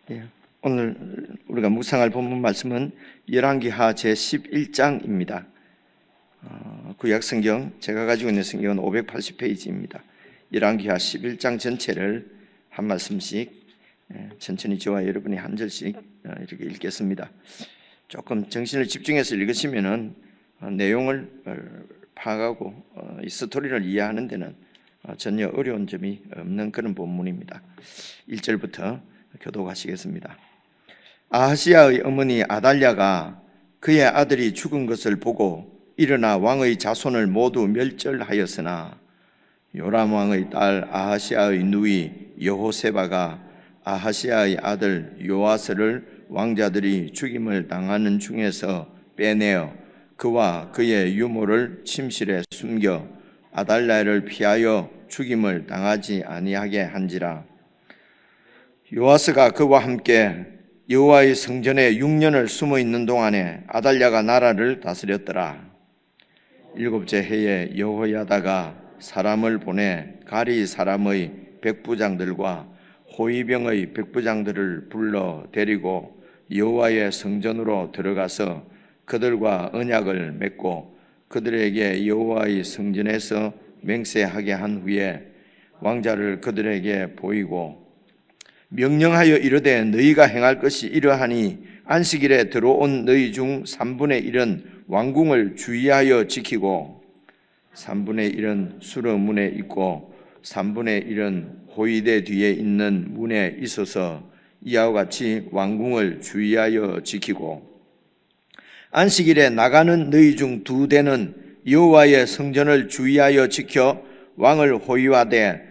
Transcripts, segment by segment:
예, 오늘 우리가 묵상할 본문 말씀은 열왕기하 제11장입니다. 구약성경, 제가 가지고 있는 성경은 580페이지입니다. 열왕기하 11장 전체를 한 말씀씩 천천히 저와 여러분이 한 절씩 이렇게 읽겠습니다. 조금 정신을 집중해서 읽으시면은 내용을 파악하고 이 스토리를 이해하는 데는 전혀 어려운 점이 없는 그런 본문입니다. 1절부터 교독하시겠습니다. 아하시야의 어머니 아달랴가 그의 아들이 죽은 것을 보고 일어나 왕의 자손을 모두 멸절하였으나 요람 왕의 딸 아하시야의 누이 여호세바가 아하시야의 아들 요아스를 왕자들이 죽임을 당하는 중에서 빼내어 그와 그의 유모를 침실에 숨겨 아달랴를 피하여 죽임을 당하지 아니하게 한지라. 요아스가 그와 함께 여호와의 성전에 6년을 숨어 있는 동안에 아달랴가 나라를 다스렸더라. 7째 해에 여호야다가 사람을 보내 가리 사람의 백부장들과 호위병의 백부장들을 불러 데리고 여호와의 성전으로 들어가서 그들과 언약을 맺고 그들에게 여호와의 성전에서 맹세하게 한 후에 왕자를 그들에게 보이고 명령하여 이르되 너희가 행할 것이 이러하니 안식일에 들어온 너희 중 3분의 1은 왕궁을 주의하여 지키고 3분의 1은 수로문에 있고 3분의 1은 호위대 뒤에 있는 문에 있어서 이와 같이 왕궁을 주의하여 지키고 안식일에 나가는 너희 중 2대는 여호와의 성전을 주의하여 지켜 왕을 호위하되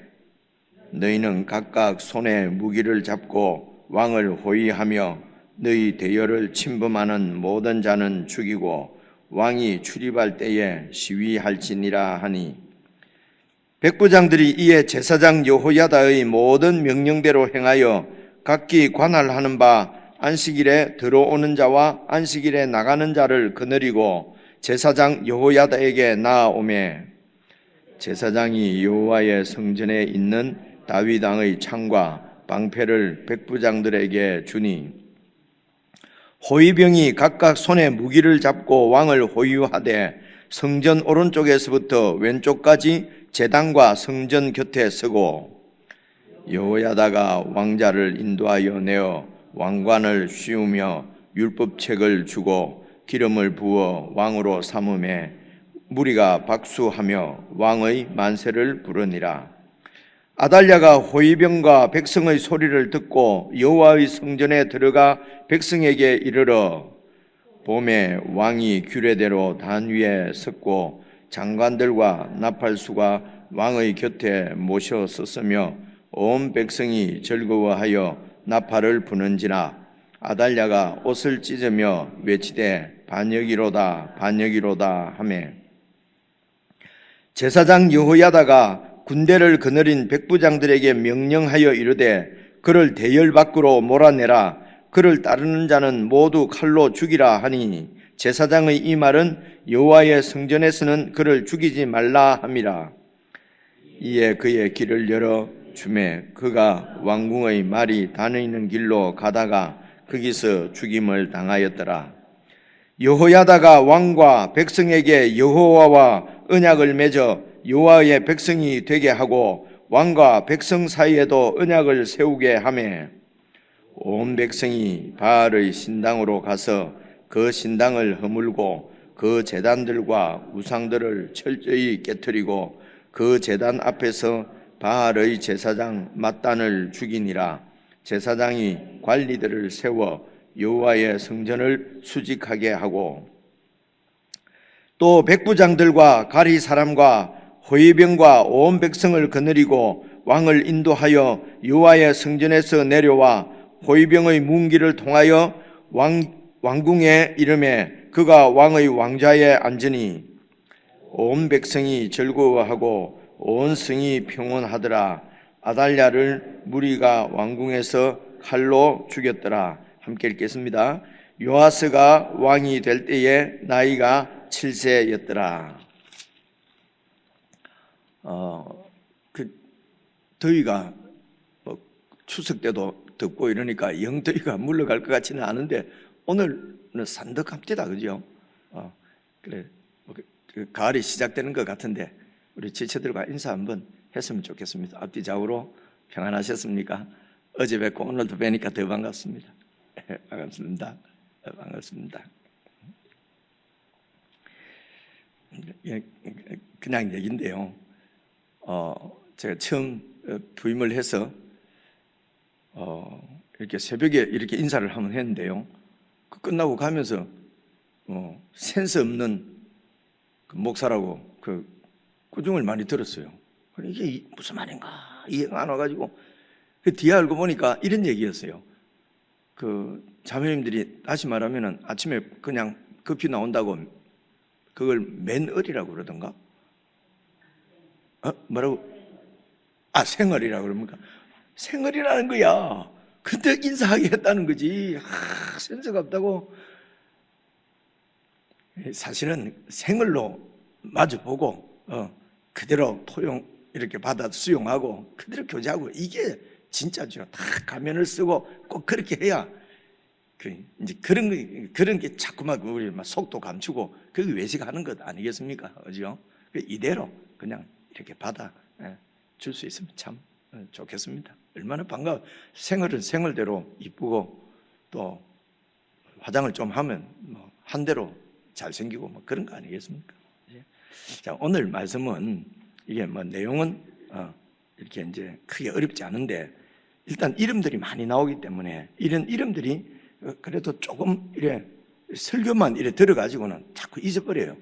너희는 각각 손에 무기를 잡고 왕을 호위하며 너희 대열을 침범하는 모든 자는 죽이고 왕이 출입할 때에 시위할지니라 하니 백부장들이 이에 제사장 여호야다의 모든 명령대로 행하여 각기 관할하는 바 안식일에 들어오는 자와 안식일에 나가는 자를 거느리고 제사장 여호야다에게 나아오매 제사장이 여호와의 성전에 있는 다윗 왕의 창과 방패를 백부장들에게 주니 호위병이 각각 손에 무기를 잡고 왕을 호위하되 성전 오른쪽에서부터 왼쪽까지 제단과 성전 곁에 서고 여호야다가 왕자를 인도하여 내어 왕관을 씌우며 율법책을 주고 기름을 부어 왕으로 삼음에 무리가 박수하며 왕의 만세를 부르니라. 아달랴가 호위병과 백성의 소리를 듣고 여호와의 성전에 들어가 백성에게 이르러 봄에 왕이 규례대로 단 위에 섰고 장관들과 나팔수가 왕의 곁에 모셔 섰으며 온 백성이 즐거워하여 나팔을 부는지라. 아달랴가 옷을 찢으며 외치되 반역이로다 반역이로다 하매 제사장 여호야다가 군대를 거느린 백부장들에게 명령하여 이르되 그를 대열 밖으로 몰아내라. 그를 따르는 자는 모두 칼로 죽이라 하니 제사장의 이 말은 여호와의 성전에서는 그를 죽이지 말라 함이라. 이에 그의 길을 열어 주매 그가 왕궁의 말이 다니는 길로 가다가 거기서 죽임을 당하였더라. 여호야다가 왕과 백성에게 여호와와 언약을 맺어 여호와의 백성이 되게 하고 왕과 백성 사이에도 언약을 세우게 하매 온 백성이 바알의 신당으로 가서 그 신당을 허물고 그 제단들과 우상들을 철저히 깨뜨리고 그 제단 앞에서 바알의 제사장 맏단을 죽이니라. 제사장이 관리들을 세워 여호와의 성전을 수직하게 하고 또 백부장들과 가리 사람과 호위병과 온 백성을 거느리고 왕을 인도하여 여호와의 성전에서 내려와 호위병의 문기를 통하여 왕궁에 이르매 그가 왕의 왕좌에 앉으니 온 백성이 즐거워하고 온 성이 평온하더라. 아달랴를 무리가 왕궁에서 칼로 죽였더라. 함께 읽겠습니다. 요아스가 왕이 될 때에 나이가 7세였더라. 더위가 추석 때도 덥고 이러니까 영더위가 물러갈 것 같지는 않은데 오늘은 산덕합디다, 그죠? 그래, 가을이 시작되는 것 같은데 우리 지체들과 인사 한번 했으면 좋겠습니다. 앞뒤좌우로 평안하셨습니까? 어제 뵙고 오늘도 뵈니까 더 반갑습니다. 반갑습니다. 반갑습니다. 그냥 얘기인데요. 제가 처음 부임을 해서 이렇게 새벽에 이렇게 인사를 한번 했는데요. 끝나고 가면서 센스 없는 그 목사라고 그 꾸중을 많이 들었어요. 이게 무슨 말인가 이해가 안 와가지고 그 뒤에 알고 보니까 이런 얘기였어요. 그 자매님들이 다시 말하면은 아침에 그냥 급히 나온다고 그걸 맨얼이라고 그러던가? 뭐라고? 생얼이라고 그럽니까? 생얼이라는 거야. 근데 인사하게 했다는 거지. 센스가 없다고. 사실은 생얼로 마주보고 그대로 토용 이렇게 받아 수용하고 그대로 교제하고 이게 진짜죠. 다 가면을 쓰고 꼭 그렇게 해야 이제 그런 게 자꾸만 우리 막 속도 감추고 그게 외식하는 것 아니겠습니까? 그죠? 이대로 그냥 이렇게 받아 줄 수 있으면 참 좋겠습니다. 얼마나 반가워. 생얼은 생얼대로 이쁘고 또 화장을 좀 하면 뭐 한 대로 잘생기고 뭐 그런 거 아니겠습니까? 자, 오늘 말씀은 이게 뭐 내용은 이렇게 이제 크게 어렵지 않은데 일단 이름들이 많이 나오기 때문에 이런 이름들이 그래도 조금 이래 설교만 이래 들어가지고는 자꾸 잊어버려요.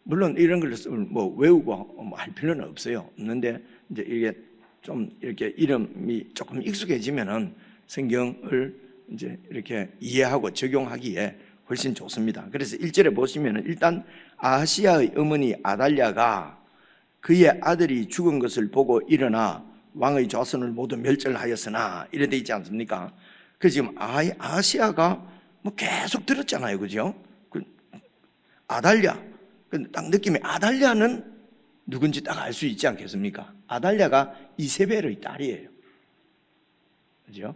물론 이런 걸 뭐 외우고 뭐 할 필요는 없는데 이제 이게 좀 이렇게 이름이 조금 익숙해지면은 성경을 이제 이렇게 이해하고 적용하기에 훨씬 좋습니다. 그래서 1절에 보시면은 일단 아하시아의 어머니 아달랴가 그의 아들이 죽은 것을 보고 일어나 왕의 자손을 모두 멸절하였으나 이래 돼 있지 않습니까? 그래서 지금 아하시아가 뭐 계속 들었잖아요, 그죠? 아달랴, 딱 느낌이 아달랴는 누군지 딱 알 수 있지 않겠습니까? 아달랴가 이세벨의 딸이에요, 그죠?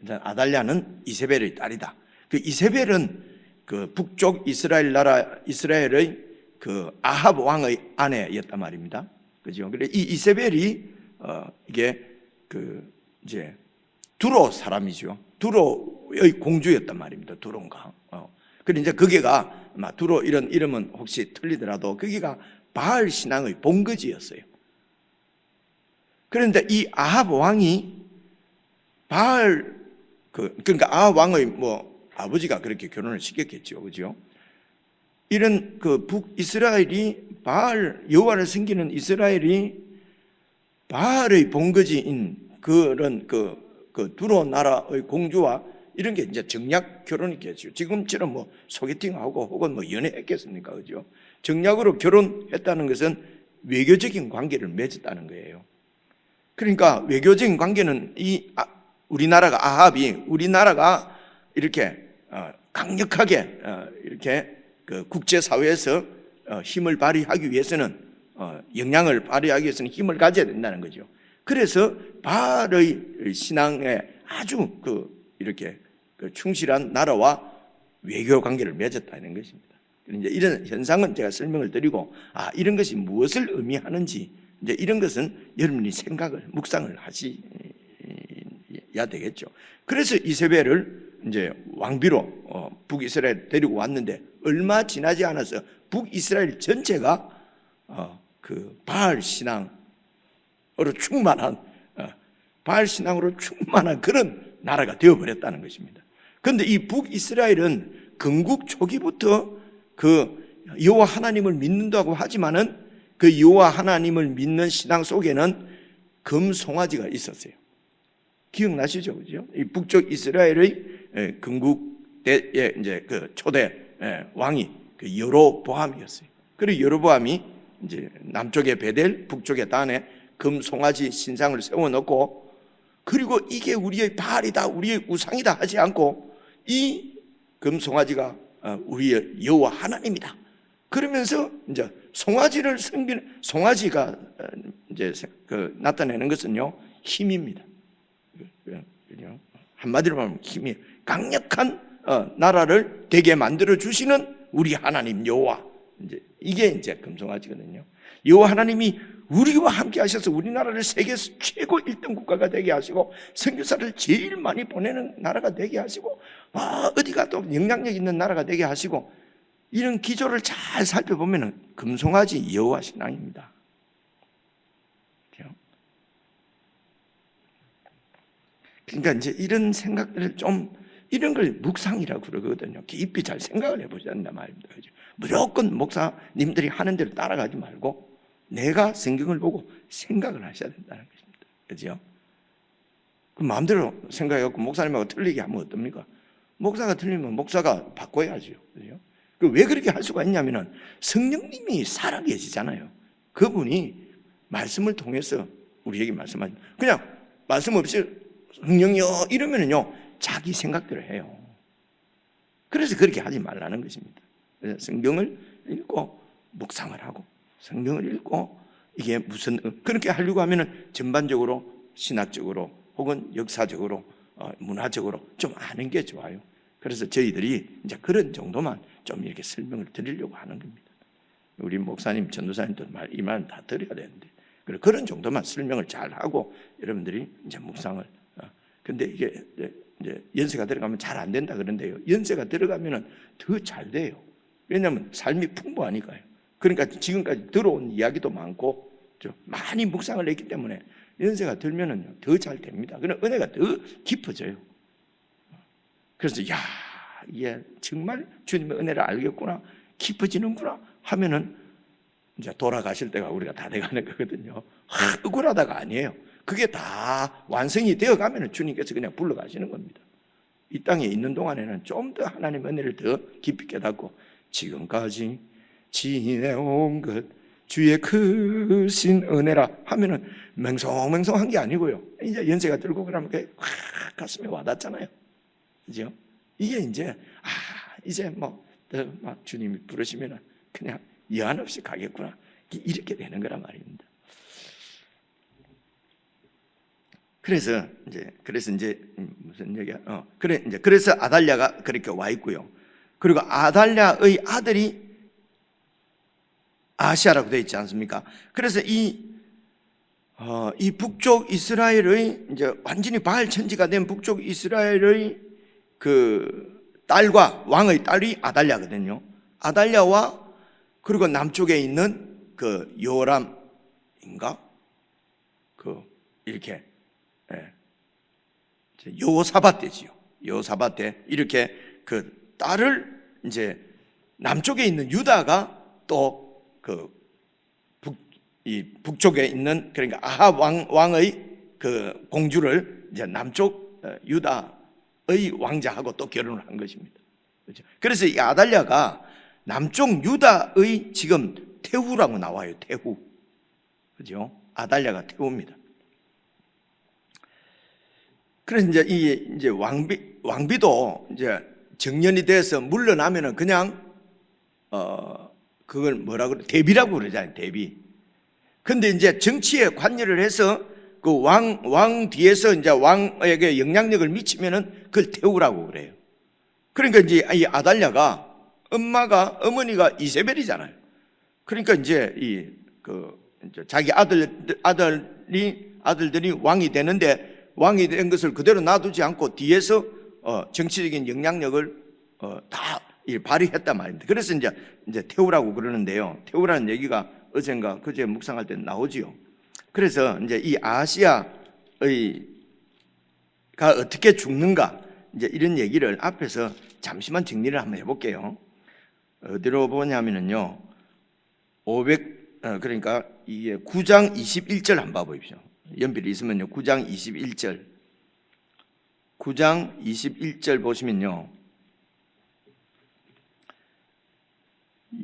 일단 아달랴는 이세벨의 딸이다. 그 이세벨은 그 북쪽 이스라엘 나라 이스라엘의 그 아합 왕의 아내였단 말입니다, 그죠? 그래 이 이세벨이 이게 그 이제 두로 사람이죠. 두로의 공주였단 말입니다. 두로인가. 그런데 이제 거기가 아마 두로 이런 이름은 혹시 틀리더라도 거기가 바알 신앙의 본거지였어요. 그런데 이 아합 왕이 바알 그러니까 아합 왕의 뭐 아버지가 그렇게 결혼을 시켰겠죠, 그죠? 이런 그 북이스라엘이 바알 여호와를 섬기는 이스라엘이 바알의 본거지인 그런 그 두로 나라의 공주와 이런 게 이제 정략 결혼이겠죠. 지금처럼 뭐 소개팅하고 혹은 뭐 연애했겠습니까, 그죠? 정략으로 결혼했다는 것은 외교적인 관계를 맺었다는 거예요. 그러니까 외교적인 관계는 우리나라가 아합이 우리나라가 이렇게 강력하게 이렇게 그 국제사회에서 힘을 발휘하기 위해서는 영향을 발휘하기 위해서는 힘을 가져야 된다는 거죠. 그래서 바알의 신앙에 아주 이렇게 충실한 나라와 외교 관계를 맺었다는 것입니다. 이제 이런 현상은 제가 설명을 드리고 이런 것이 무엇을 의미하는지 이제 이런 것은 여러분이 생각을 묵상을 하셔야 되겠죠. 그래서 이세벨을 이제 왕비로 북이스라엘 데리고 왔는데 얼마 지나지 않아서 북이스라엘 전체가 그 바알 신앙으로 충만한 바알 신앙으로 충만한 그런 나라가 되어버렸다는 것입니다. 그런데 이 북이스라엘은 건국 초기부터 그 여호와 하나님을 믿는다고 하지만은 그 여호와 하나님을 믿는 신앙 속에는 금송아지가 있었어요. 기억나시죠, 그죠? 이 북쪽 이스라엘의 건국 때의 이제 그 초대 왕이 그 여로보암이었어요. 그리고 여로보암이 이제 남쪽에 베델, 북쪽에 단에 금송아지 신상을 세워놓고 그리고 이게 우리의 바알이다, 우리의 우상이다 하지 않고 이 금송아지가 우리의 여호와 하나님이다. 그러면서 이제 송아지를 섬기는 송아지가 이제 나타내는 것은요 힘입니다. 한마디로 말하면 힘이 강력한 나라를 되게 만들어 주시는 우리 하나님 여호와. 이게 이제 금송아지거든요. 여호와 하나님이 우리와 함께 하셔서 우리나라를 세계에서 최고 1등 국가가 되게 하시고 선교사를 제일 많이 보내는 나라가 되게 하시고 어디 가도 영향력 있는 나라가 되게 하시고, 이런 기조를 잘 살펴보면 금송아지 여호와 신앙입니다. 그러니까 이제 이런 생각들을 좀, 이런 걸 묵상이라고 그러거든요. 깊이 잘 생각을 해보셔야 한단 말입니다. 그죠? 무조건 목사님들이 하는 대로 따라가지 말고 내가 성경을 보고 생각을 하셔야 된다는 것입니다. 그죠? 그 마음대로 생각해갖고 목사님하고 틀리게 하면 어떻습니까? 목사가 틀리면 목사가 바꿔야죠. 그죠? 왜 그렇게 할 수가 있냐면은 성령님이 살아계시잖아요. 그분이 말씀을 통해서 우리에게 말씀하시면, 그냥 말씀 없이 성령이여 이러면은요 자기 생각대로 해요. 그래서 그렇게 하지 말라는 것입니다. 그래서 성경을 읽고 묵상을 하고, 성경을 읽고 이게 무슨 그렇게 하려고 하면은 전반적으로 신학적으로 혹은 역사적으로 문화적으로 좀 아는 게 좋아요. 그래서 저희들이 이제 그런 정도만 좀 이렇게 설명을 드리려고 하는 겁니다. 우리 목사님, 전도사님들 이 말 다 드려야 되는데 그런 정도만 설명을 잘 하고 여러분들이 이제 묵상을. 근데 이게 이제 연세가 들어가면 잘 안 된다 그런데요. 연세가 들어가면은 더 잘 돼요. 왜냐하면 삶이 풍부하니까요. 그러니까 지금까지 들어온 이야기도 많고 많이 묵상을 했기 때문에 연세가 들면은 더 잘 됩니다. 그럼 은혜가 더 깊어져요. 그래서 이게 정말 주님의 은혜를 알겠구나, 깊어지는구나 하면은 이제 돌아가실 때가 우리가 다 돼가는 거거든요. 억울하다가 아니에요. 그게 다 완성이 되어 가면은 주님께서 그냥 불러가시는 겁니다. 이 땅에 있는 동안에는 좀 더 하나님 은혜를 더 깊이 깨닫고, 지금까지 지내온 것 주의 크신 은혜라 하면은 맹성맹성한 게 아니고요. 이제 연세가 들고 그러면 가슴에 와닿잖아요. 그죠? 이게 이제 이제 막 주님이 부르시면은 그냥 여한 없이 가겠구나, 이렇게 되는 거란 말입니다. 그래서 이제 무슨 얘기야? 그래서 아달랴가 그렇게 와 있고요. 그리고 아달랴의 아들이 아시아라고 되어 있지 않습니까? 그래서 이 북쪽 이스라엘의 이제 완전히 바알 천지가 된 북쪽 이스라엘의 그 딸과 왕의 딸이 아달랴거든요. 아달랴와 그리고 남쪽에 있는 그 요람인가? 이렇게 여호사밧 때지요. 여호사밧 때 이렇게 그 딸을 이제 남쪽에 있는 유다가 또 북쪽에 있는, 그러니까 아합 왕의 그 공주를 이제 남쪽 유다의 왕자하고 또 결혼을 한 것입니다. 그렇죠? 그래서 이 아달랴가 남쪽 유다의 지금 태후라고 나와요. 태후. 그죠? 아달랴가 태후입니다. 그래서 이제 왕비도 이제 정년이 돼서 물러나면은 그냥 그걸 뭐라고 그래? 대비라고 그러잖아요. 대비. 근데 이제 정치에 관여를 해서 그 왕 뒤에서 이제 왕에게 영향력을 미치면은 그걸 태우라고 그래요. 그러니까 이제 이 아달랴가 어머니가 이세벨이잖아요. 그러니까 이제 이제 자기 아들들이 왕이 되는데, 왕이 된 것을 그대로 놔두지 않고 뒤에서 정치적인 영향력을 다 발휘했단 말입니다. 그래서 이제 태우라고 그러는데요. 태우라는 얘기가 어젠가 그제 묵상할 때 나오지요. 그래서 이제 이 아시아가 어떻게 죽는가, 이제 이런 얘기를 앞에서 잠시만 정리를 한번 해볼게요. 어디로 보냐면은요, 그러니까 이게 9장 21절 한번 봐보십시오. 연필이 있으면요, 9장 21절. 9장 21절 보시면요,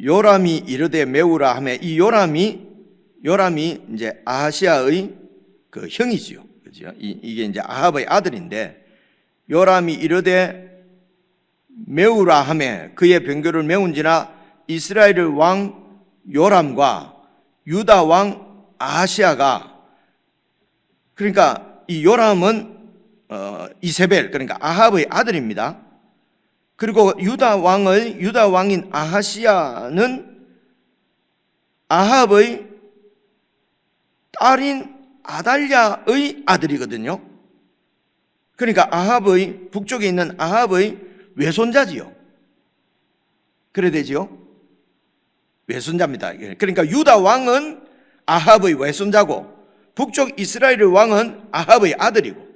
요람이 이르되 메우라 하며, 이 요람이 이제 아하시아의 그 형이지요. 그죠? 이게 이제 아합의 아들인데, 요람이 이르되 메우라 하며 그의 병교를 메운지나 이스라엘 왕 요람과 유다 왕 아하시아가, 그러니까 이 요람은 이세벨, 그러니까 아합의 아들입니다. 그리고 유다 왕인 아하시야는 아합의 딸인 아달랴의 아들이거든요. 그러니까 북쪽에 있는 아합의 외손자지요. 그래야 되지요? 외손자입니다. 그러니까 유다 왕은 아합의 외손자고 북쪽 이스라엘의 왕은 아합의 아들이고,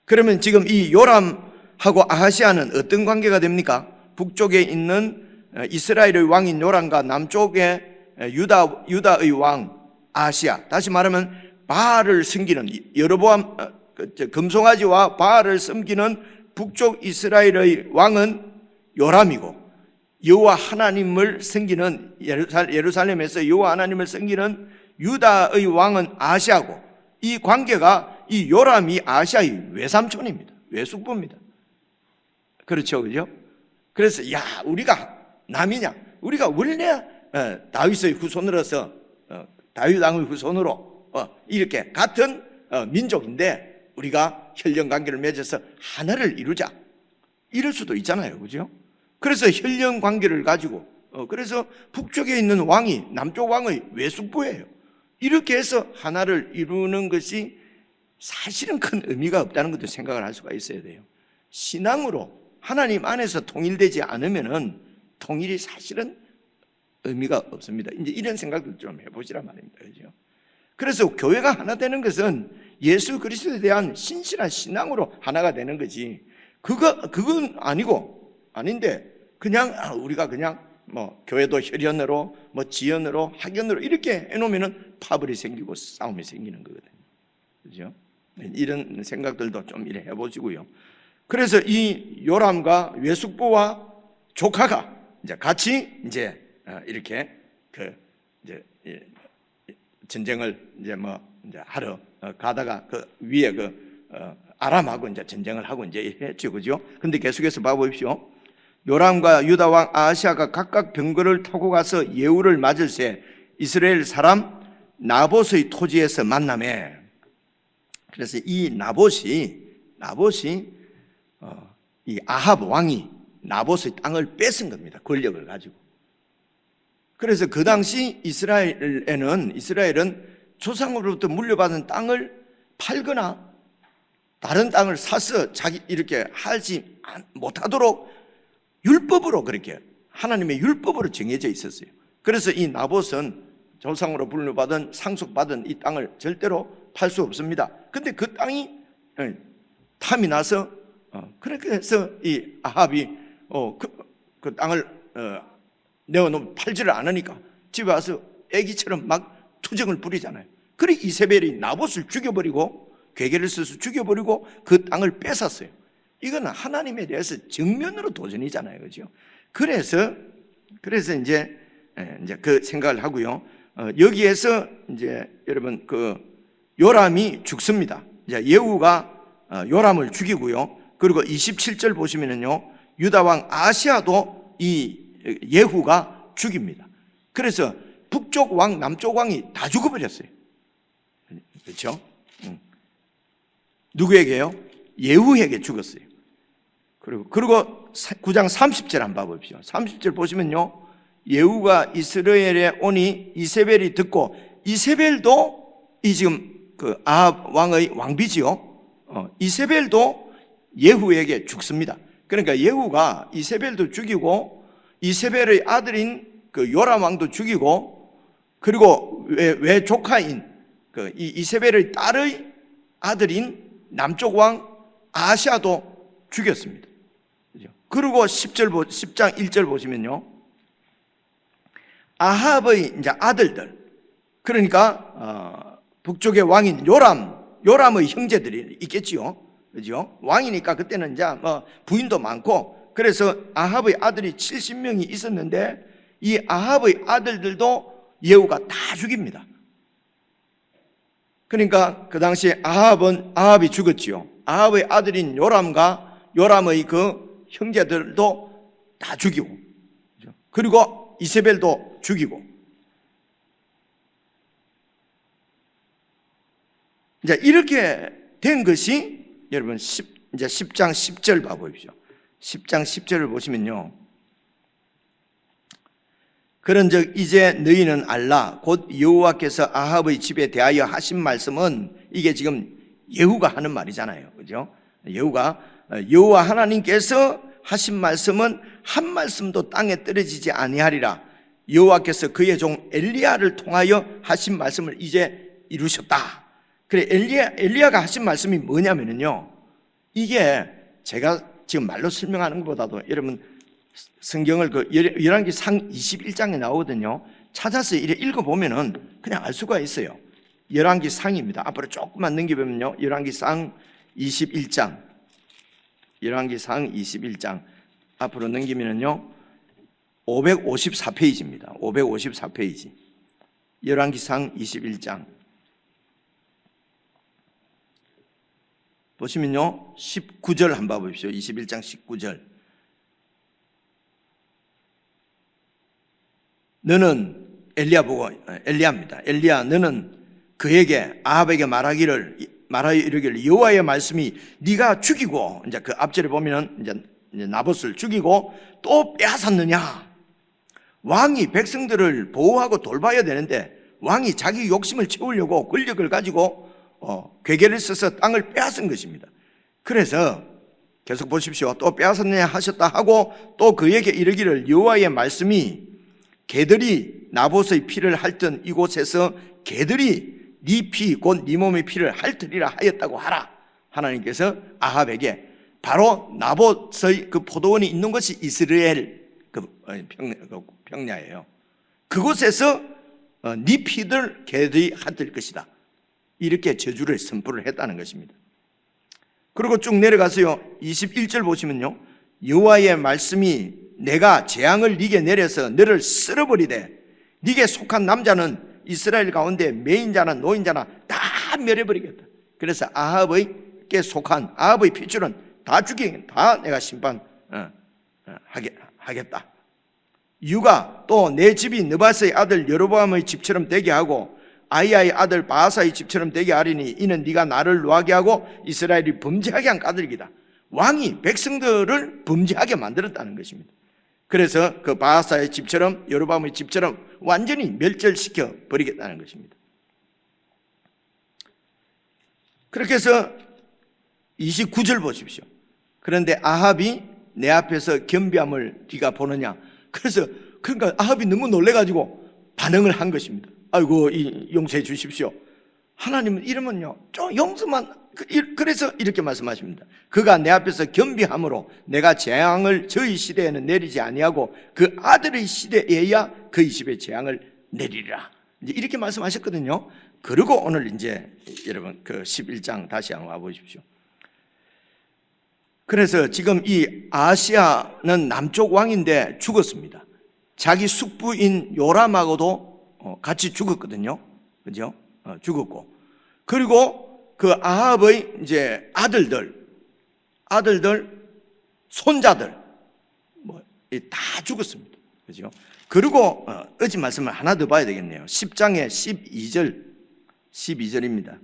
그러면 지금 이 요람하고 아하시야는 어떤 관계가 됩니까? 북쪽에 있는 이스라엘의 왕인 요람과 남쪽에 유다의 왕 아하시야, 다시 말하면 바알을 섬기는 여로보암 금송아지와 바알을 섬기는 북쪽 이스라엘의 왕은 요람이고, 여호와 하나님을 섬기는 예루살렘에서 여호와 하나님을 섬기는 유다의 왕은 아하시야고, 이 관계가 이 요람이 아하시야의 외삼촌입니다. 외숙부입니다. 그렇죠, 그죠? 그래서 우리가 남이냐? 우리가 원래 다윗의 후손으로서 다윗 왕의 후손으로 이렇게 같은 민족인데 우리가 혈연 관계를 맺어서 하나를 이루자, 이럴 수도 있잖아요, 그죠? 그래서 혈연 관계를 가지고 그래서 북쪽에 있는 왕이 남쪽 왕의 외숙부예요. 이렇게 해서 하나를 이루는 것이 사실은 큰 의미가 없다는 것도 생각을 할 수가 있어야 돼요. 신앙으로 하나님 안에서 통일되지 않으면은 통일이 사실은 의미가 없습니다. 이제 이런 생각도 좀 해보시란 말입니다. 그죠? 그래서 교회가 하나 되는 것은 예수 그리스도에 대한 신실한 신앙으로 하나가 되는 거지, 그건 아닌데 그냥 우리가 그냥 교회도 혈연으로 지연으로 학연으로 이렇게 해놓으면은 파벌이 생기고 싸움이 생기는 거거든요. 그죠? 이런 생각들도 좀 이래 해보시고요. 그래서 이 요람과 외숙부와 조카가 이제 같이 이제 이렇게 이제 전쟁을 이제 하러 가다가 그 위에 아람하고 이제 전쟁을 하고 이제 했죠, 그죠? 근데 계속해서 봐보십시오. 요람과 유다 왕 아하시야가 각각 병거를 타고 가서 예후를 맞을새 이스라엘 사람 나봇의 토지에서 만나매. 그래서 이 나봇이 이 아합 왕이 나봇의 땅을 뺏은 겁니다. 권력을 가지고. 그래서 그 당시 이스라엘은 조상으로부터 물려받은 땅을 팔거나 다른 땅을 사서 자기 이렇게 하지 못하도록 율법으로, 그렇게 하나님의 율법으로 정해져 있었어요. 그래서 이 나봇은 조상으로 물려받은 상속받은 이 땅을 절대로 팔 수 없습니다. 근데 그 땅이 탐이 나서 그렇게 해서 이 아합이 그 땅을 내어놓으면 팔지를 않으니까 집에 와서 애기처럼 막 투정을 부리잖아요. 그래 이세벨이 나봇을 죽여버리고 괴계를 써서 죽여버리고 그 땅을 뺏었어요. 이건 하나님에 대해서 정면으로 도전이잖아요, 그죠? 그래서 이제 그 생각을 하고요. 여기에서 이제 여러분 요람이 죽습니다. 이제 예후가 요람을 죽이고요. 그리고 27절 보시면은요, 유다 왕 아하시야도 이 예후가 죽입니다. 그래서 북쪽 왕, 남쪽 왕이 다 죽어버렸어요. 그렇죠? 누구에게요? 예후에게 죽었어요. 그리고 9장 30절 한번 봐보십시오. 30절 보시면요, 예후가 이스라엘에 오니 이세벨이 듣고, 이세벨도 이 지금 그 아합 왕의 왕비지요. 이세벨도 예후에게 죽습니다. 그러니까 예후가 이세벨도 죽이고 이세벨의 아들인 그 요람 왕도 죽이고, 그리고 외조카인 그 이세벨의 딸의 아들인 남쪽 왕 아하시야도 죽였습니다. 그리고 10장 1절 보시면요, 아합의 이제 아들들, 그러니까 북쪽의 왕인 요람의 형제들이 있겠지요, 그죠? 왕이니까 그때는 이제 부인도 많고, 그래서 아합의 아들이 70명이 있었는데 이 아합의 아들들도 예후가 다 죽입니다. 그러니까 그 당시에 아합이 죽었지요. 아합의 아들인 요람과 요람의 그 형제들도 다 죽이고, 그리고 이세벨도 죽이고. 이제 이렇게 된 것이 여러분 이제 10장 10절 봐보십시오. 10장 10절을 보시면요, 그런즉 이제 너희는 알라 곧 여호와께서 아합의 집에 대하여 하신 말씀은, 이게 지금 예후가 하는 말이잖아요, 그죠? 여호와 하나님께서 하신 말씀은 한 말씀도 땅에 떨어지지 아니하리라. 여호와께서 그의 종 엘리야를 통하여 하신 말씀을 이제 이루셨다. 그래, 엘리야가 하신 말씀이 뭐냐면요, 이게 제가 지금 말로 설명하는 것보다도 여러분 성경을 열왕기상 21장에 나오거든요. 찾아서 이렇게 읽어보면은 그냥 알 수가 있어요. 열왕기상입니다. 앞으로 조금만 넘겨보면요, 열왕기상 21장, 열왕기상 21장 앞으로 넘기면은요 554페이지입니다. 554페이지. 열왕기상 21장 보시면요 19절 한번 봐보십시오. 21장 19절. 너는 엘리야입니다. 엘리야, 너는 그에게 아합에게 말하여 이르기를 여호와의 말씀이 네가 죽이고, 이제 그 앞절에 보면은 이제 나봇을 죽이고 또 빼앗았느냐. 왕이 백성들을 보호하고 돌봐야 되는데 왕이 자기 욕심을 채우려고 권력을 가지고 괴계를 써서 땅을 빼앗은 것입니다. 그래서 계속 보십시오. 또 빼앗았느냐 하셨다 하고 또 그에게 이르기를 여호와의 말씀이 개들이 나봇의 피를 핥던 이곳에서 개들이 네 피 곧 네 몸의 피를 핥으리라 하였다고 하라. 하나님께서 아합에게, 바로 나봇의 그 포도원이 있는 것이 이스라엘 그 평야예요. 그곳에서 네 피들 개들이 핥을 것이다. 이렇게 저주를 선포를 했다는 것입니다. 그리고 쭉 내려가서요 21절 보시면요, 여호와의 말씀이 내가 재앙을 네게 내려서 너를 쓸어버리되 네게 속한 남자는 이스라엘 가운데 매인자나 노인자나 다 멸해버리겠다. 그래서 아합에게 속한 아합의 핏줄은 다 다 내가 심판하겠다. 유가 또 내 집이 느밧의 아들 여로보암의 집처럼 되게 하고 아이야의 아들 바하사의 집처럼 되게 하리니 이는 네가 나를 노하게 하고 이스라엘이 범죄하게 한 까닭이다. 왕이 백성들을 범죄하게 만들었다는 것입니다. 그래서 그 바하사의 집처럼 여로보암의 집처럼 완전히 멸절시켜 버리겠다는 것입니다. 그렇게 해서 29절 보십시오. 그런데 아합이 내 앞에서 겸비함을 네가 보느냐. 그러니까 아합이 너무 놀래가지고 반응을 한 것입니다. 아이고 용서해 주십시오. 하나님은 이러면요 좀 용서만, 그래서 이렇게 말씀하십니다. 그가 내 앞에서 겸비함으로 내가 재앙을 저희 시대에는 내리지 아니하고 그 아들의 시대에야 그의 집에 재앙을 내리리라. 이제 이렇게 말씀하셨거든요. 그리고 오늘 이제 여러분 그 11장 다시 한번 와보십시오. 그래서 지금 이 아하시야는 남쪽 왕인데 죽었습니다. 자기 숙부인 요람하고도 같이 죽었거든요. 그죠? 죽었고. 그리고 그 아합의 이제 아들들, 손자들, 다 죽었습니다. 그죠? 그리고 어제 말씀을 하나 더 봐야 되겠네요. 10장의 12절입니다.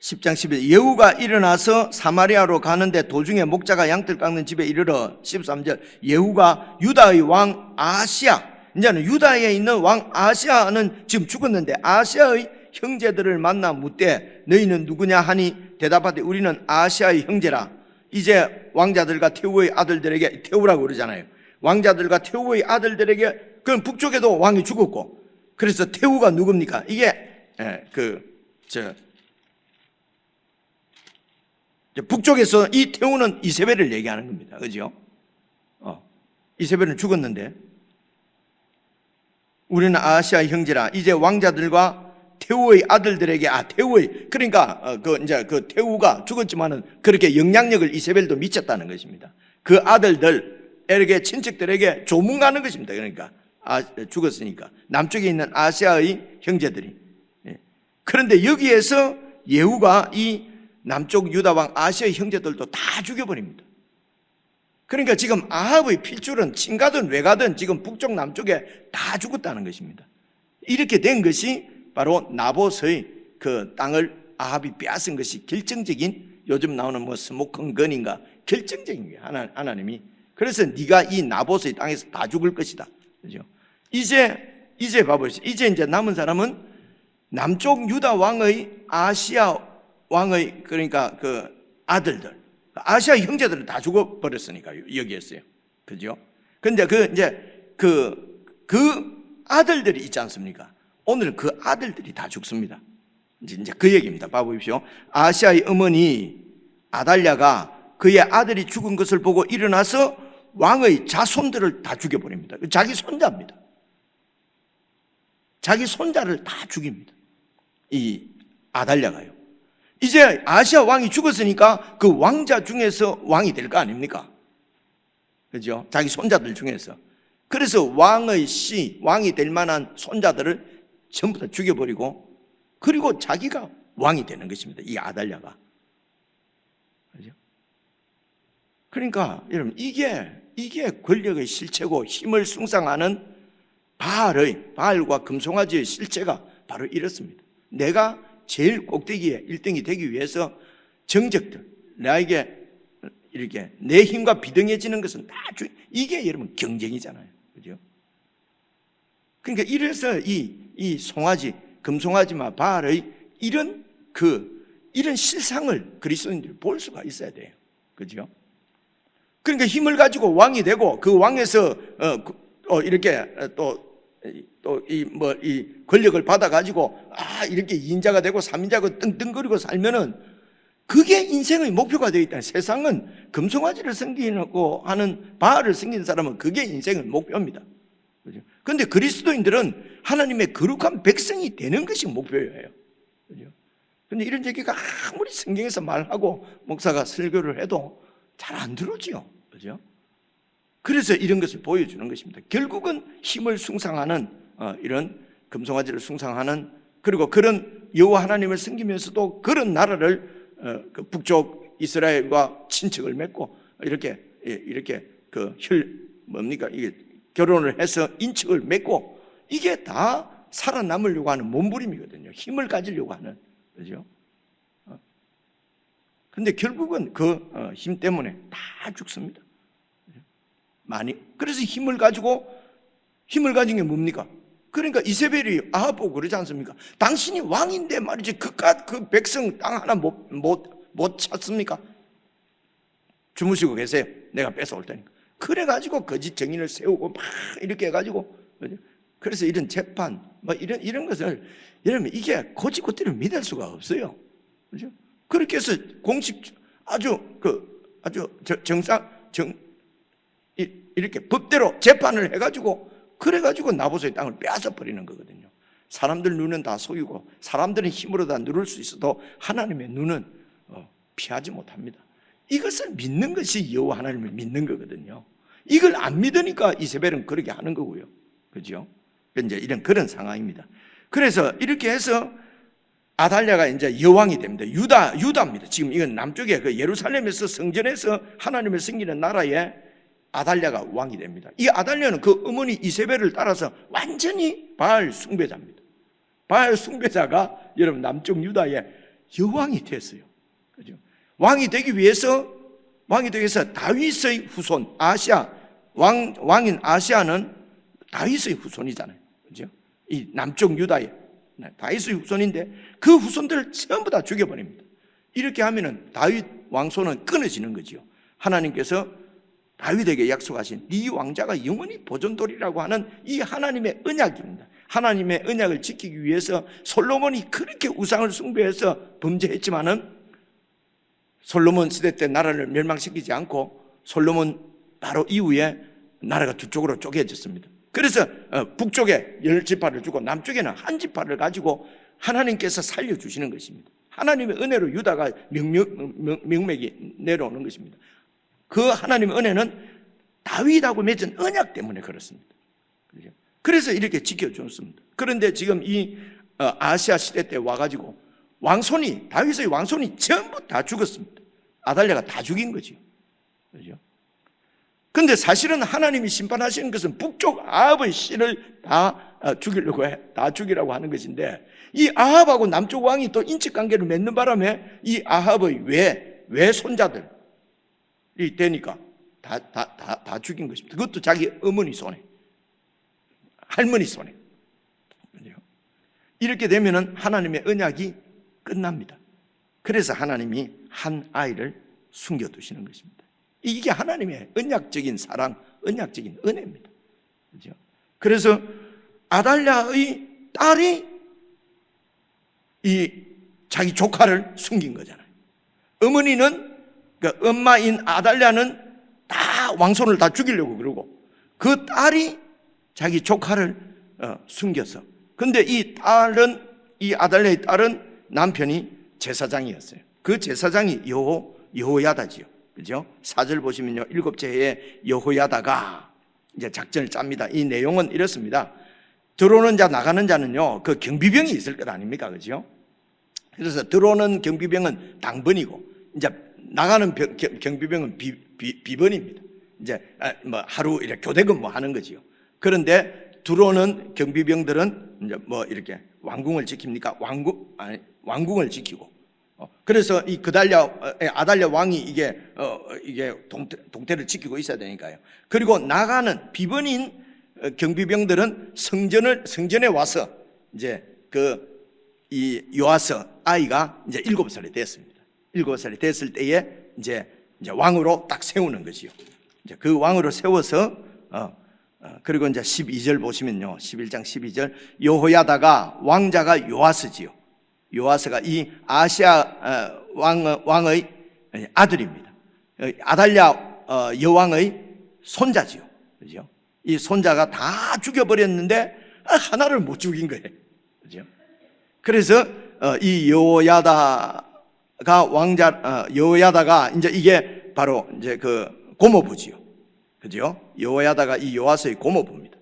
10장 12절. 예후가 일어나서 사마리아로 가는데 도중에 목자가 양털 깎는 집에 이르러 13절. 예후가 유다의 왕 아하시야, 이제는 유다에 있는 왕 아하시야는 지금 죽었는데 아하시야의 형제들을 만나 묻되 너희는 누구냐 하니 대답하되 우리는 아하시야의 형제라. 이제 왕자들과 태우의 아들들에게, 태우라고 그러잖아요. 왕자들과 태우의 아들들에게, 그럼 북쪽에도 왕이 죽었고, 그래서 태우가 누굽니까? 이게 북쪽에서 이 태우는 이세벨을 얘기하는 겁니다. 그죠? 이세벨은 죽었는데 우리는 아하시야의 형제라. 이제 왕자들과 태우의 아들들에게, 그러니까 그 태우가 죽었지만은 그렇게 영향력을 이세벨도 미쳤다는 것입니다. 그 아들들에게, 친척들에게 조문가는 것입니다. 그러니까 죽었으니까 남쪽에 있는 아시아의 형제들이. 그런데 여기에서 예후가 이 남쪽 유다 왕 아시아의 형제들도 다 죽여버립니다. 그러니까 지금 아합의 핏줄은 친가든 외가든 지금 북쪽 남쪽에 다 죽었다는 것입니다. 이렇게 된 것이 바로 나봇의 그 땅을 아합이 빼앗은 것이 결정적인, 요즘 나오는 뭐 스모큰 건인가, 결정적인 게 하나님이. 그래서 네가 이 나봇의 땅에서 다 죽을 것이다. 그죠? 이제 봐보시죠. 이제 남은 사람은 남쪽 유다 왕의 아시아 왕의, 그러니까 그 아들들, 아시아 형제들은 다 죽어버렸으니까요. 여기였어요. 그죠? 근데 그 아들들이 있지 않습니까? 오늘 그 아들들이 다 죽습니다. 이제 그 얘기입니다. 봐보십시오. 아시아의 어머니 아달랴가 그의 아들이 죽은 것을 보고 일어나서 왕의 자손들을 다 죽여버립니다. 자기 손자입니다. 자기 손자를 다 죽입니다. 이 아달랴가요. 이제 아시아 왕이 죽었으니까 그 왕자 중에서 왕이 될 거 아닙니까? 그죠? 자기 손자들 중에서. 그래서 왕이 될 만한 손자들을 전부 다 죽여버리고, 그리고 자기가 왕이 되는 것입니다. 이 아달랴가. 그죠? 그러니까 여러분, 이게 권력의 실체고 힘을 숭상하는 바알과 금송아지의 실체가 바로 이렇습니다. 내가 제일 꼭대기에 1등이 되기 위해서 정적들, 나에게 이렇게 내 힘과 비등해지는 것은 다 이게 여러분 경쟁이잖아요. 그죠? 그러니까 이래서 이 송아지, 금송아지마 바알의 이런 실상을 그리스도인들이 볼 수가 있어야 돼요. 그죠? 그러니까 힘을 가지고 왕이 되고, 그 왕에서 이렇게 이 권력을 받아가지고 이렇게 2인자가 되고 3인자가 떵떵거리고 살면은 그게 인생의 목표가 되어 있다. 세상은 금송아지를 섬기고 하는 바알을 섬기는 사람은 그게 인생의 목표입니다. 그죠? 그런데 그리스도인들은 하나님의 거룩한 백성이 되는 것이 목표예요. 그죠? 근데 이런 얘기가 아무리 성경에서 말하고 목사가 설교를 해도 잘 안 들어오지요. 그죠? 그래서 이런 것을 보여주는 것입니다. 결국은 힘을 숭상하는 이런 금송아지를 숭상하는, 그리고 그런 여호와 하나님을 섬기면서도 그런 나라를 그 북쪽 이스라엘과 친척을 맺고 이렇게 이게 결혼을 해서 인척을 맺고, 이게 다 살아남으려고 하는 몸부림이거든요. 힘을 가지려고 하는. 그죠? 근데 결국은 그 힘 때문에 다 죽습니다. 그래서 힘을 가진 게 뭡니까? 그러니까 이세벨이 아합 보고 그러지 않습니까? 당신이 왕인데 말이지 그깟 그 백성 땅 하나 못 찾습니까? 주무시고 계세요. 내가 뺏어올 테니까. 그래가지고 거짓 증인을 세우고 막 이렇게 해가지고, 그래서 이런 재판 이런 것을 여러분, 이게 고지고대로 믿을 수가 없어요. 그죠? 그렇게 해서 공식 이렇게 법대로 재판을 해가지고, 그래가지고 나봇의 땅을 빼앗아 버리는 거거든요. 사람들 눈은 다 속이고 사람들은 힘으로 다 누를 수 있어도 하나님의 눈은 피하지 못합니다. 이것을 믿는 것이 여호와 하나님을 믿는 거거든요. 이걸 안 믿으니까 이세벨은 그렇게 하는 거고요. 그죠? 이제 그런 상황입니다. 그래서 이렇게 해서 아달랴가 이제 여왕이 됩니다. 유다입니다. 지금 이건 남쪽에 그 예루살렘에서 성전에서 하나님을 섬기는 나라에 아달랴가 왕이 됩니다. 이 아달랴는 그 어머니 이세벨을 따라서 완전히 바알 숭배자입니다. 바알 숭배자가 여러분 남쪽 유다의 여왕이 됐어요. 그죠? 왕이 되기 위해서 다윗의 후손, 왕인 아시아는 다윗의 후손이잖아요. 그죠? 이 남쪽 유다의 다윗의 후손인데 그 후손들을 전부 다 죽여버립니다. 이렇게 하면은 다윗 왕손은 끊어지는 거죠. 하나님께서 다윗에게 약속하신 네 왕자가 영원히 보존되리라고 하는 이 하나님의 언약입니다. 하나님의 언약을 지키기 위해서 솔로몬이 그렇게 우상을 숭배해서 범죄했지만은 솔로몬 시대 때 나라를 멸망시키지 않고 솔로몬 바로 이후에 나라가 두 쪽으로 쪼개졌습니다. 그래서 북쪽에 10지파를 주고 남쪽에는 한 지파를 가지고 하나님께서 살려주시는 것입니다. 하나님의 은혜로 유다가 명맥이 내려오는 것입니다. 그 하나님의 은혜는 다윗하고 맺은 언약 때문에 그렇습니다. 그래서 이렇게 지켜줬습니다. 그런데 지금 이 아시아 시대 때 와가지고 다윗의 왕손이 전부 다 죽었습니다. 아달랴가 다 죽인 거죠. 그죠? 근데 사실은 하나님이 심판하시는 것은 북쪽 아합의 씨를 다 죽이라고 하는 것인데, 이 아합하고 남쪽 왕이 또 인척관계를 맺는 바람에 이 아합의 외손자들이 되니까 다 죽인 것입니다. 그것도 자기 어머니 손에, 할머니 손에. 이렇게 되면은 하나님의 언약이 끝납니다. 그래서 하나님이 한 아이를 숨겨두시는 것입니다. 이게 하나님의 언약적인 사랑, 언약적인 은혜입니다. 그렇죠? 그래서 아달랴의 딸이 이 자기 조카를 숨긴 거잖아요. 어머니는, 그 엄마인 아달랴는 다 왕손을 다 죽이려고 그러고, 그 딸이 자기 조카를 숨겨서. 근데 이 아달랴의 딸은 남편이 제사장이었어요. 그 제사장이 여호야다지요. 그죠? 4절 보시면요, 7째 해에 여호야다가 이제 작전을 짭니다. 이 내용은 이렇습니다. 들어오는 자, 나가는 자는요, 그 경비병이 있을 것 아닙니까? 그죠? 그래서 들어오는 경비병은 당번이고, 이제 나가는 경비병은 비번입니다. 이제 뭐 하루 이렇게 교대 근무하는 거지요. 그런데 들어오는 경비병들은 이제 뭐 이렇게 왕궁을 지킵니까? 왕궁을 지키고. 그래서 이 아달랴 왕이 이게 동태를 지키고 있어야 되니까요. 그리고 나가는 비번인 경비병들은 성전에 와서 이제 이 요아스 아이가 이제 7살이 됐습니다. 7살이 됐을 때에 이제 왕으로 딱 세우는 것이요. 이제 그 왕으로 세워서 그리고 이제 12절 보시면요, 11장 12절, 여호야다가 왕자가 요아스지요. 요아스가 이 아시아 왕의 아들입니다. 아달랴 여왕의 손자지요. 그죠? 이 손자가 다 죽여버렸는데 하나를 못 죽인 거예요. 그죠? 그래서 이 여호야다가 이제 이게 바로 이제 그 고모부지요. 그죠? 여호야다가 이 요아스의 고모부입니다.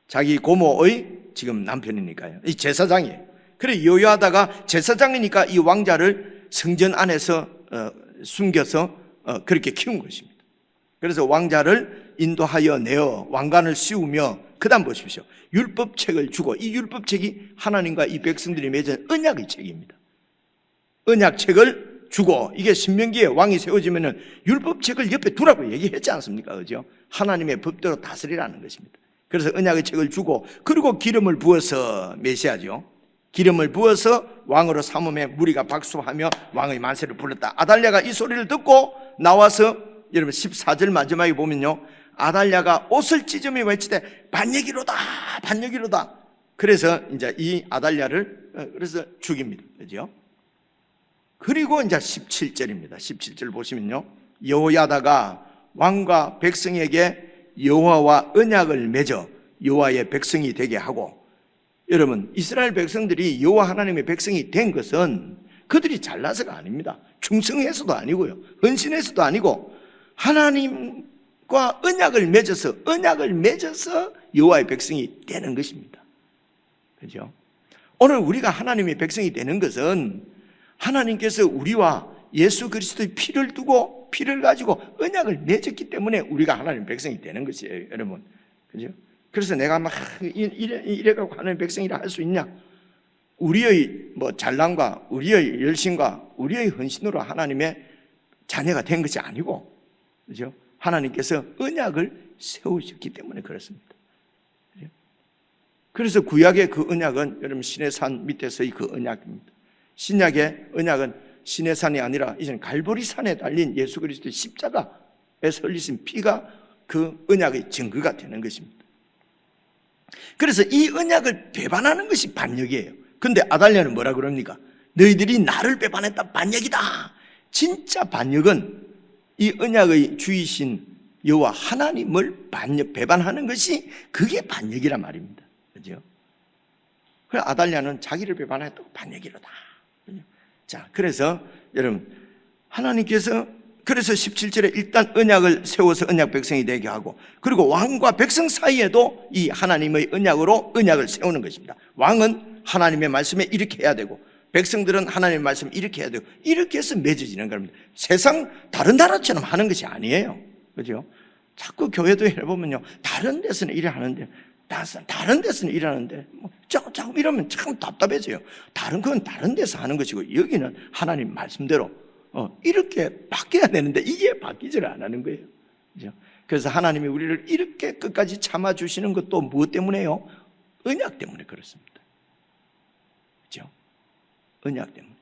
자기 고모의 지금 남편이니까요. 이 제사장이에요. 그래, 여호야다가 제사장이니까 이 왕자를 성전 안에서 숨겨서 그렇게 키운 것입니다. 그래서 왕자를 인도하여 내어 왕관을 씌우며, 그 다음 보십시오. 율법책을 주고, 이 율법책이 하나님과 이 백성들이 맺은 언약의 책입니다. 언약책을 주고, 이게 신명기에 왕이 세워지면은 율법책을 옆에 두라고 얘기했지 않습니까? 그죠? 하나님의 법대로 다스리라는 것입니다. 그래서 언약의 책을 주고, 그리고 기름을 부어서, 메시아죠, 기름을 부어서 왕으로 삼음에 무리가 박수하며 왕의 만세를 불렀다. 아달랴가 이 소리를 듣고 나와서, 여러분 14절 마지막에 보면요, 아달랴가 옷을 찢으며 외치되 반역이로다, 반역이로다. 그래서 이제 이 아달랴를 그래서 죽입니다. 그죠? 그리고 이제 17절입니다. 17절 보시면요, 여호야다가 왕과 백성에게 여호와와 언약을 맺어 여호와의 백성이 되게 하고, 여러분 이스라엘 백성들이 여호와 하나님의 백성이 된 것은 그들이 잘나서가 아닙니다. 충성해서도 아니고요, 헌신해서도 아니고, 하나님과 언약을 맺어서 여호와의 백성이 되는 것입니다. 그죠? 오늘 우리가 하나님의 백성이 되는 것은 하나님께서 우리와 예수 그리스도의 피를 두고, 피를 가지고 언약을 맺었기 때문에 우리가 하나님의 백성이 되는 것이에요, 여러분. 그죠? 그래서 내가 막 이래갖고 하나님의 백성이라 할 수 있냐? 우리의 뭐 잘남과 우리의 열심과 우리의 헌신으로 하나님의 자녀가 된 것이 아니고, 그죠? 하나님께서 언약을 세우셨기 때문에 그렇습니다. 그죠? 그래서 구약의 그 언약은 여러분 신의 산 밑에서의 그 언약입니다. 신약의 언약은 신의 산이 아니라 이제는 갈보리 산에 달린 예수 그리스도의 십자가에서 흘리신 피가 그 언약의 증거가 되는 것입니다. 그래서 이 언약을 배반하는 것이 반역이에요. 근데 아달랴는 뭐라 그럽니까? 너희들이 나를 배반했다, 반역이다. 진짜 반역은 이 언약의 주이신 여호와 하나님을 배반하는 것이, 그게 반역이란 말입니다. 그죠? 그래서 아달랴는 자기를 배반했다고 반역이로다. 자, 그래서 여러분 하나님께서 그래서 17절에 일단 언약을 세워서 언약 백성이 되게 하고, 그리고 왕과 백성 사이에도 이 하나님의 언약으로 언약을 세우는 것입니다. 왕은 하나님의 말씀에 이렇게 해야 되고, 백성들은 하나님의 말씀에 이렇게 해야 되고, 이렇게 해서 맺어지는 겁니다. 세상 다른 나라처럼 하는 것이 아니에요. 그죠? 자꾸 교회도 해보면요, 다른 데서는 이래 하는데 다른 데서는 일하는데 자꾸 이러면 참 답답해져요. 그건 다른 데서 하는 것이고 여기는 하나님 말씀대로 이렇게 바뀌어야 되는데 이게 바뀌지를 안 하는 거예요. 그죠? 그래서 하나님이 우리를 이렇게 끝까지 참아주시는 것도 무엇 때문에요? 언약 때문에 그렇습니다. 그죠? 언약 때문에.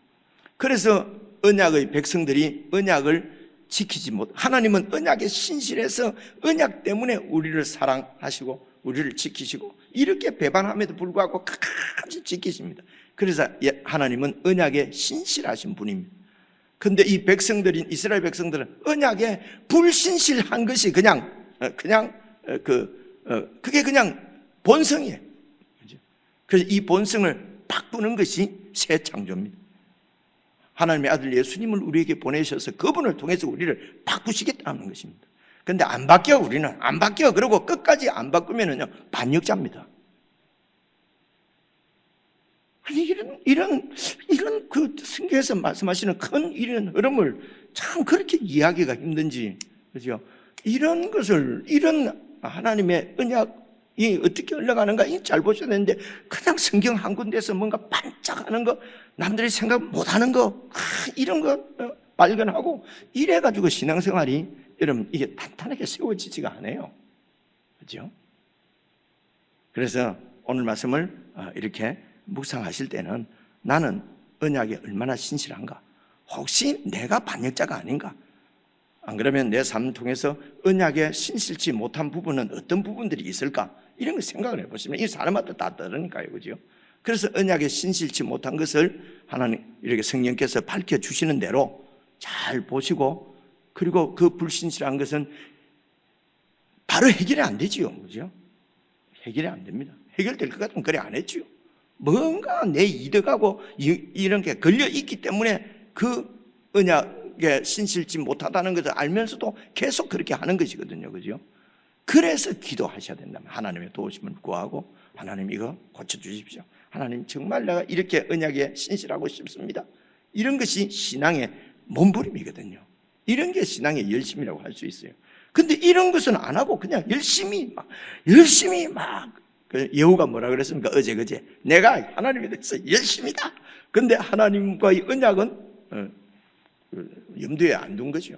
그래서 언약의 백성들이 언약을 지키지 못, 하나님은 언약에 신실해서 언약 때문에 우리를 사랑하시고 우리를 지키시고 이렇게 배반함에도 불구하고 끝까지 지키십니다. 그래서 하나님은 언약에 신실하신 분입니다. 근데 이 백성들인 이스라엘 백성들은 언약에 불신실한 것이 그게 그냥 본성이에요. 그래서 이 본성을 바꾸는 것이 새 창조입니다. 하나님의 아들 예수님을 우리에게 보내셔서 그분을 통해서 우리를 바꾸시겠다는 것입니다. 근데 안 바뀌어, 우리는 안 바뀌어. 그리고 끝까지 안 바꾸면은요 반역자입니다. 아니 이런 그 성경에서 말씀하시는 큰 이런 흐름을 참 그렇게 이해하기가 힘든지, 그죠? 이런 하나님의 언약이 어떻게 흘러가는가 잘 보셔야 되는데 그냥 성경 한 군데에서 뭔가 반짝하는 거, 남들이 생각 못하는 거, 이런 거 발견하고 이래가지고 신앙생활이 여러분 이게 탄탄하게 세워지지가 않아요. 그죠? 그래서 오늘 말씀을 이렇게 묵상하실 때는 나는 언약에 얼마나 신실한가? 혹시 내가 반역자가 아닌가? 안 그러면 내 삶을 통해서 언약에 신실치 못한 부분은 어떤 부분들이 있을까? 이런 걸 생각을 해보시면 이 사람마다 다 다르니까요. 그죠? 그래서 언약에 신실치 못한 것을 하나님 이렇게 성령께서 밝혀주시는 대로 잘 보시고, 그리고 그 불신실한 것은 바로 해결이 안 되지요. 그죠? 해결이 안 됩니다. 해결될 것 같으면 그래 안 했지요. 뭔가 내 이득하고 이런 게 걸려 있기 때문에 그 언약에 신실치 못하다는 것을 알면서도 계속 그렇게 하는 것이거든요. 그죠? 그래서 기도하셔야 된다면 하나님의 도우심을 구하고, 하나님 이거 고쳐주십시오. 하나님 정말 내가 이렇게 언약에 신실하고 싶습니다. 이런 것이 신앙의 몸부림이거든요. 이런 게 신앙의 열심이라고 할 수 있어요. 근데 이런 것은 안 하고 그냥 열심히 그 여호가 뭐라 그랬습니까? 어제 내가 하나님에 대해서 열심이다. 근데 하나님과의 언약은 염두에 안 둔 거죠.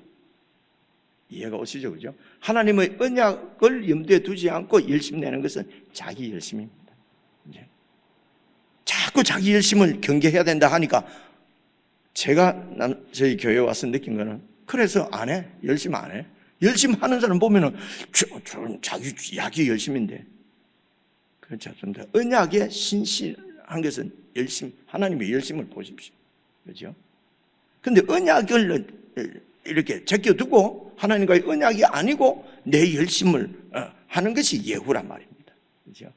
이해가 오시죠? 그죠? 하나님의 언약을 염두에 두지 않고 열심 내는 것은 자기 열심입니다. 이제 자꾸 자기 열심을 경계해야 된다 하니까 저희 교회에 와서 느낀 거는, 그래서 안 해. 열심 안 해. 열심 하는 사람 보면은 자기 열심인데. 그렇지 않습니다. 언약에 신실한 것은 하나님의 열심을 보십시오. 그렇죠? 근데 언약을 이렇게 제껴두고 하나님과의 언약이 아니고 내 열심을 하는 것이 예후란 말입니다. 그렇죠?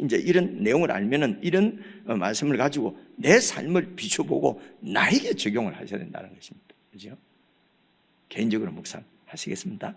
이제 이런 내용을 알면은 이런 말씀을 가지고 내 삶을 비춰보고 나에게 적용을 하셔야 된다는 것입니다. 그렇죠? 개인적으로 묵상하시겠습니다.